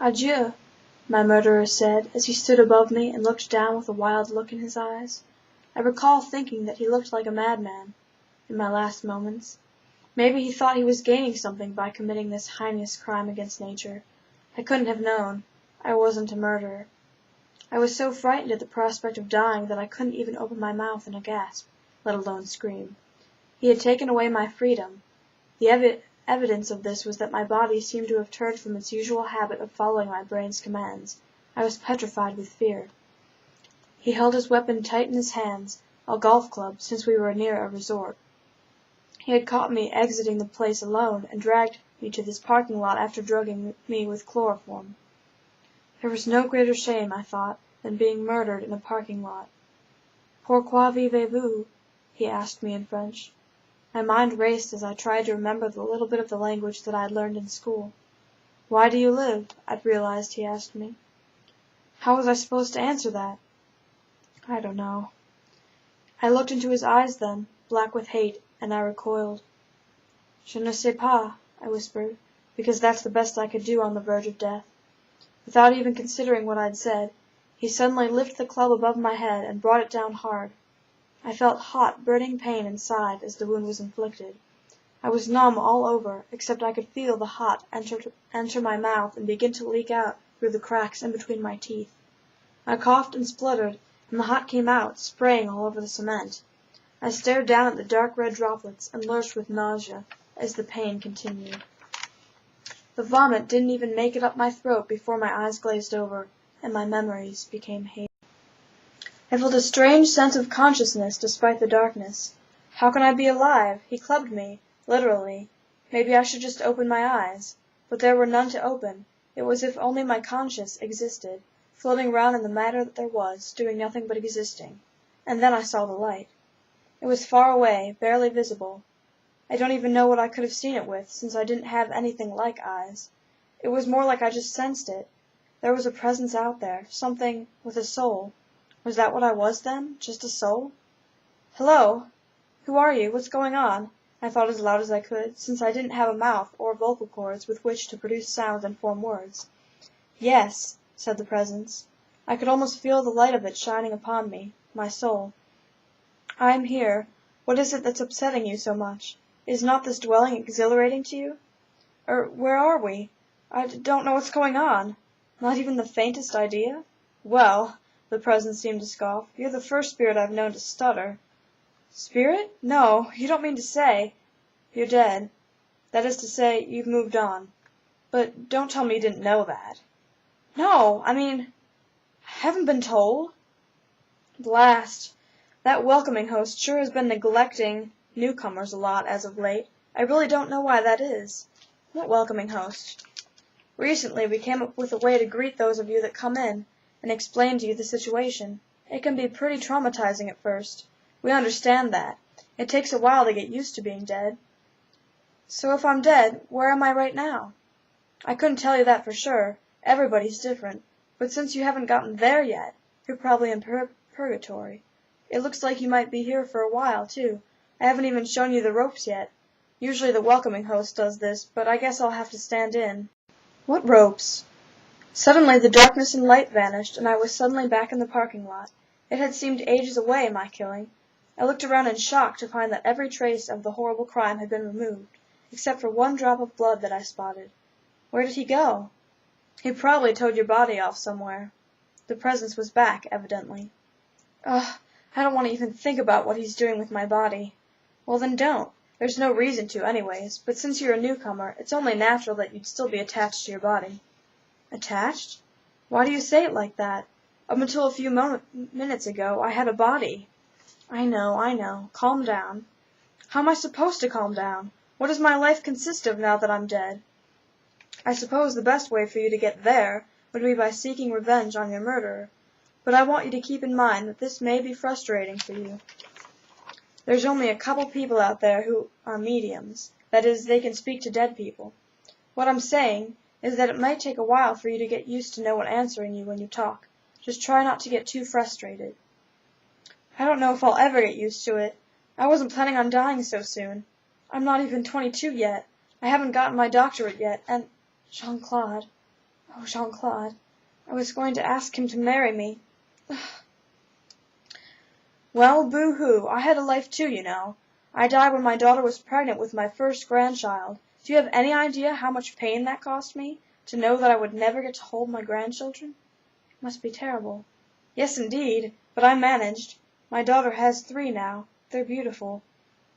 Adieu, my murderer said, as he stood above me and looked down with a wild look in his eyes. I recall thinking that he looked like a madman, in my last moments. Maybe he thought he was gaining something by committing this heinous crime against nature. I couldn't have known. I wasn't a murderer. I was so frightened at the prospect of dying that I couldn't even open my mouth in a gasp, let alone scream. He had taken away my freedom. The evidence of this was that my body seemed to have turned from its usual habit of following my brain's commands. I was petrified with fear. He held his weapon tight in his hands, a golf club, since we were near a resort. He had caught me exiting the place alone and dragged me to this parking lot after drugging me with chloroform. There was no greater shame, I thought, than being murdered in a parking lot. "Pourquoi vivez-vous?" he asked me in French. My mind raced as I tried to remember the little bit of the language that I had learned in school. "Why do you live?" I'd realized he asked me. How was I supposed to answer that? I don't know. I looked into his eyes then, black with hate, and I recoiled. "Je ne sais pas," I whispered, because that's the best I could do on the verge of death. Without even considering what I'd said, he suddenly lifted the club above my head and brought it down hard. I felt hot, burning pain inside as the wound was inflicted. I was numb all over, except I could feel the hot enter my mouth and begin to leak out through the cracks in between my teeth. I coughed and spluttered, and the hot came out, spraying all over the cement. I stared down at the dark red droplets and lurched with nausea as the pain continued. The vomit didn't even make it up my throat before my eyes glazed over, and my memories became hazy. I felt a strange sense of consciousness despite the darkness. How can I be alive? He clubbed me, literally. Maybe I should just open my eyes. But there were none to open. It was as if only my conscience existed, floating round in the matter that there was, doing nothing but existing. And then I saw the light. It was far away, barely visible. I don't even know what I could have seen it with, since I didn't have anything like eyes. It was more like I just sensed it. There was a presence out there, something with a soul. Was that what I was then? Just a soul? "Hello? Who are you? What's going on?" I thought as loud as I could, since I didn't have a mouth or vocal cords with which to produce sounds and form words. "Yes," said the presence. I could almost feel the light of it shining upon me, my soul. "I am here. What is it that's upsetting you so much? Is not this dwelling exhilarating to you? Where are we? I don't know what's going on. Not even the faintest idea? Well," the presence seemed to scoff, "you're the first spirit I've known to stutter." "Spirit? No, you don't mean to say—" "You're dead. That is to say, you've moved on. But don't tell me you didn't know that." "No, I haven't been told." Blast! That welcoming host sure has been neglecting newcomers a lot as of late. I really don't know why that is." "What welcoming host?" "Recently we came up with a way to greet those of you that come in, and explain to you the situation. It can be pretty traumatizing at first. We understand that. It takes a while to get used to being dead." "So if I'm dead, where am I right now?" "I couldn't tell you that for sure. Everybody's different. But since you haven't gotten there yet, you're probably in purgatory. It looks like you might be here for a while, too. I haven't even shown you the ropes yet. Usually the welcoming host does this, but I guess I'll have to stand in." "What ropes?" Suddenly the darkness and light vanished, and I was suddenly back in the parking lot. It had seemed ages away, my killing. I looked around in shock to find that every trace of the horrible crime had been removed, except for one drop of blood that I spotted. Where did he go? "He probably towed your body off somewhere." The presence was back, evidently. "Ugh, I don't want to even think about what he's doing with my body." "Well, then don't. There's no reason to, anyways, but since you're a newcomer, it's only natural that you'd still be attached to your body." "Attached? Why do you say it like that? Up until a few minutes ago, I had a body." I know. Calm down." "How am I supposed to calm down? What does my life consist of now that I'm dead?" "I suppose the best way for you to get there would be by seeking revenge on your murderer. But I want you to keep in mind that this may be frustrating for you. There's only a couple people out there who are mediums. That is, they can speak to dead people. What I'm saying is that it might take a while for you to get used to no one answering you when you talk. Just try not to get too frustrated." "I don't know if I'll ever get used to it. I wasn't planning on dying so soon. I'm not even 22 yet. I haven't gotten my doctorate yet, and—Jean-Claude." Oh, Jean-Claude, I was going to ask him to marry me. Well, boo-hoo, I had a life too, you know. I died when my daughter was pregnant with my first grandchild. Do you have any idea how much pain that cost me, to know that I would never get to hold my grandchildren? It must be terrible. Yes, indeed, but I managed. My daughter has 3 now. They're beautiful.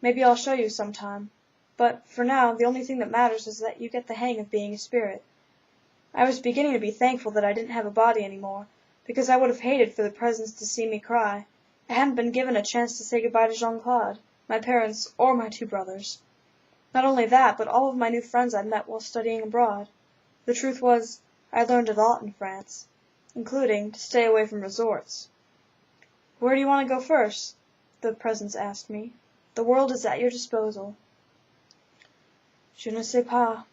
Maybe I'll show you sometime. But, for now, the only thing that matters is that you get the hang of being a spirit. I was beginning to be thankful that I didn't have a body any more, because I would have hated for the presents to see me cry. I hadn't been given a chance to say goodbye to Jean-Claude, my parents, or my 2 brothers. Not only that, but all of my new friends I'd met while studying abroad. The truth was, I learned a lot in France, including to stay away from resorts. Where do you want to go first? The presents asked me. The world is at your disposal. Je ne sais pas.